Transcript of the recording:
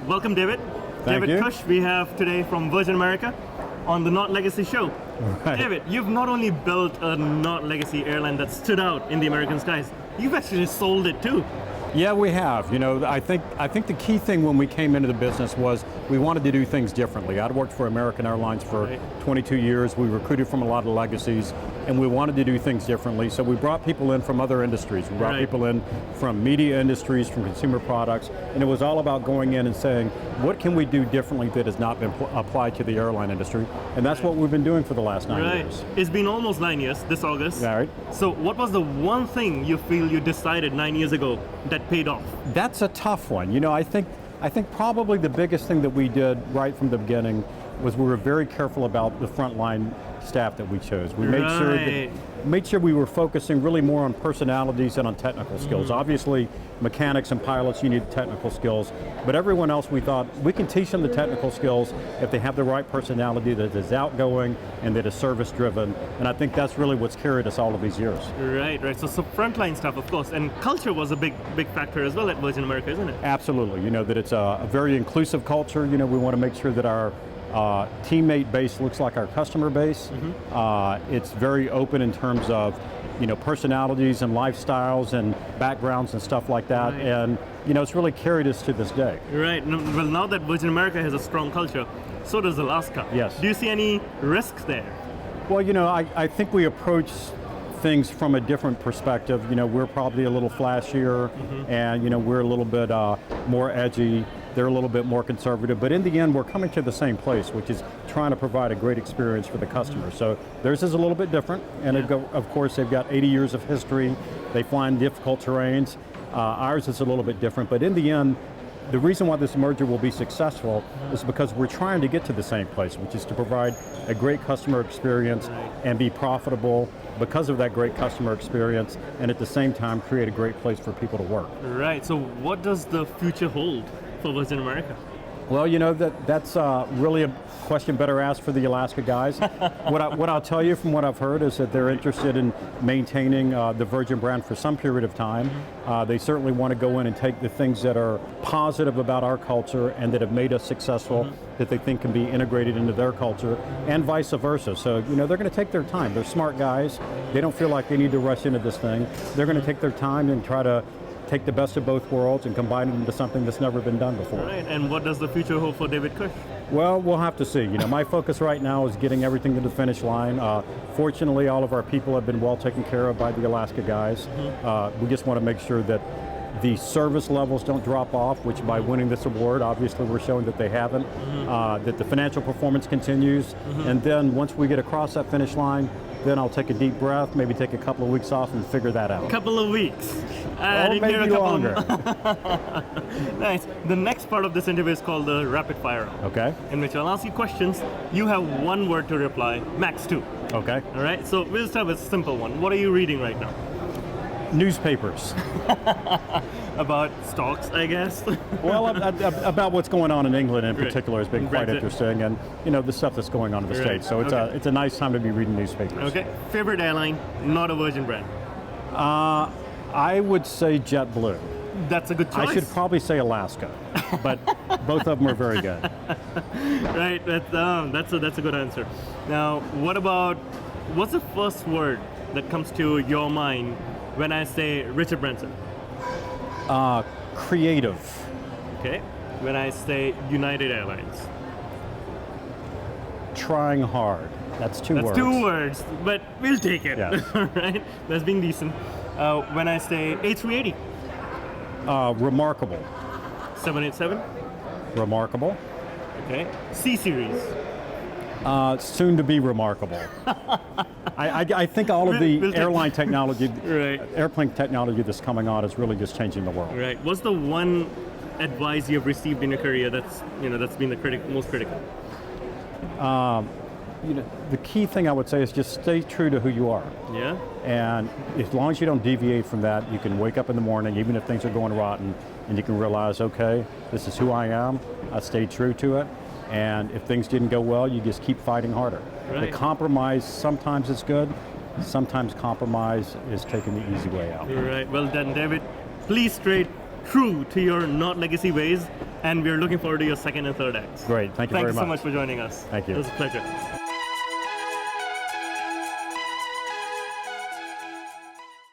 welcome David. Thank David you. Cush, we have today from Virgin America on the Not Legacy show. Right. David, you've not only built a Not Legacy airline that stood out in the American skies, you've actually sold it too. Yeah, we have. You know, I think the key thing when we came into the business was we wanted to do things differently. I'd worked for American Airlines for 22 years. We recruited from a lot of legacies, and we wanted to do things differently. So we brought people in from other industries. We brought people in from media industries, from consumer products, and it was all about going in and saying, what can we do differently that has not been applied to the airline industry? And that's what we've been doing for the last 9 years. It's been almost 9 years this August. Right. So what was the one thing you feel you decided 9 years ago that paid off? That's a tough one. You know, I think probably the biggest thing that we did right from the beginning was we were very careful about the frontline staff that we chose. We made sure we were focusing really more on personalities and on technical skills. Obviously, mechanics and pilots, you need technical skills, but everyone else we thought, we can teach them the technical skills if they have the right personality that is outgoing and that is service driven, and I think that's really what's carried us all of these years. Right. So frontline stuff, of course, and culture was a big factor as well at Virgin America, isn't it? Absolutely. You know, that it's a very inclusive culture. You know, we want to make sure that our teammate base looks like our customer base. It's very open in terms of, you know, personalities and lifestyles and backgrounds and stuff like that. And, you know, it's really carried us to this day. Right. Well, now that Virgin America has a strong culture, so does Alaska. Yes. Do you see any risks there? Well, you know, I think we approach things from a different perspective. You know, we're probably a little flashier, and, you know, we're a little bit more edgy. They're a little bit more conservative, but in the end, we're coming to the same place, which is trying to provide a great experience for the customer. So theirs is a little bit different, and of course, they've got 80 years of history. They fly in difficult terrains. Ours is a little bit different, but in the end, the reason why this merger will be successful is because we're trying to get to the same place, which is to provide a great customer experience and be profitable because of that great customer experience, and at the same time create a great place for people to work. Right, so what does the future hold for Virgin America? Well, you know, that's really a question better asked for the Alaska guys. What I'll tell you from what I've heard is that they're interested in maintaining the Virgin brand for some period of time. They certainly want to go in and take the things that are positive about our culture and that have made us successful, that they think can be integrated into their culture, and vice versa. So, you know, they're going to take their time. They're smart guys. They don't feel like they need to rush into this thing. They're going to take their time and try to take the best of both worlds and combine it into something that's never been done before. Right, and what does the future hold for David Cush? Well, we'll have to see. You know, my focus right now is getting everything to the finish line. Fortunately, all of our people have been well taken care of by the Alaska guys. We just want to make sure that the service levels don't drop off, which by winning this award, obviously we're showing that they haven't, that the financial performance continues, and then once we get across that finish line, then I'll take a deep breath, maybe take a couple of weeks off and figure that out. A couple of weeks. Or maybe longer. Nice. The next part of this interview is called the rapid fire round. Okay. In which I'll ask you questions. You have one word to reply, max two. Okay. All right, so we'll start with a simple one. What are you reading right now? Newspapers. About stocks, I guess. Well, about what's going on in England in particular has been quite Brexit. interesting, and you know the stuff that's going on in the States. So it's a nice time to be reading newspapers. Okay. Favorite airline, not a Virgin brand. I would say JetBlue. That's a good choice. I should probably say Alaska, but both of them are very good. Right. That's a good answer. Now, what's the first word that comes to your mind when I say Richard Branson? Creative. Okay. When I say United Airlines. Trying hard. That's two words. That's 2 words, but we'll take it. Yes. Right? That's being decent. When I say A380. Remarkable. 787. Remarkable. Okay. C-Series. Soon to be remarkable. I think all of the airline technology, airplane technology that's coming on is really just changing the world. Right. What's the one advice you've received in your career that's been the most critical? You know, the key thing I would say is just stay true to who you are. Yeah. And as long as you don't deviate from that, you can wake up in the morning, even if things are going rotten, and you can realize, okay, this is who I am. I stayed true to it. And if things didn't go well, you just keep fighting harder. Right. The compromise sometimes is good. Sometimes compromise is taking the easy way out. Right. Well done, David. Please true to your not legacy ways, and we're looking forward to your second and third acts. Great. Thank you very much. Thank you so much for joining us. Thank you. It was a pleasure.